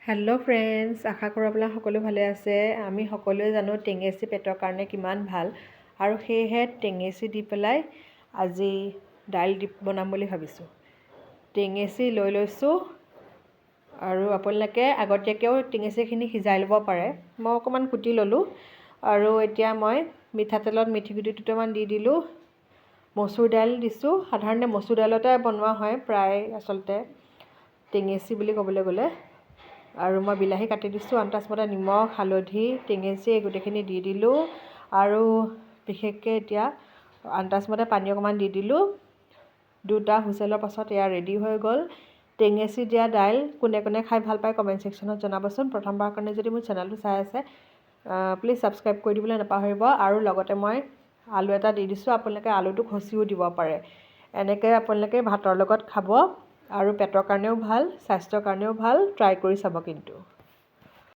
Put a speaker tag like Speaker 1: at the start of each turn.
Speaker 1: Hello' friends, আশা কৰোঁ আপোনালোক সকলো ভালে আছে। আমি সকলোৱে জানো টেঙেচি পেটৰ কাৰণে কিমান ভাল, আৰু সেয়েহে টেঙেচি দি পেলাই আজি দাইল বনাম বুলি ভাবিছোঁ। টেঙেচি লৈ লৈছোঁ, আৰু আপোনালোকে আগতীয়াকৈও টেঙেচিখিনি সিজাই ল'ব পাৰে। মই অকণমান কুটি ল'লোঁ, আৰু এতিয়া মই মিঠাতেলত মেথি গুটি দুটামান দি দিলোঁ। মচুৰ দাইল দিছোঁ। সাধাৰণতে মচুৰ দাইলতে বনোৱা হয় প্ৰায়, আচলতে টেঙেচি বুলি ক'বলৈ গ'লে। আৰু মই বিলাহী কাটি দিছোঁ, আন্দাজমতে নিমখ, হালধি, টেঙেচি এই গোটেইখিনি দি দিলোঁ। আৰু বিশেষকৈ এতিয়া আন্দাজমতে পানী অকণমান দি দিলোঁ। 2টা হুইচেলৰ পাছত এয়া ৰেডি হৈ গ'ল। টেঙেচি দিয়া দাইল কোনে কোনে খাই ভাল পায় কমেণ্ট ছেকশ্যনত জনাবচোন। প্ৰথমবাৰৰ কাৰণে যদি মোৰ চেনেলটো চাই আছে, প্লিজ ছাবস্ক্ৰাইব কৰি দিবলৈ নাপাহৰিব। আৰু লগতে মই আলু এটা দি দিছোঁ, আপোনালোকে আলুটো খচিও দিব পাৰে। এনেকৈ আপোনালোকে ভাতৰ লগত খাব, আৰু পেটৰ কাৰণেও ভাল, স্বাস্থ্যৰ কাৰণেও ভাল। ট্ৰাই কৰি চাব কিন্তু।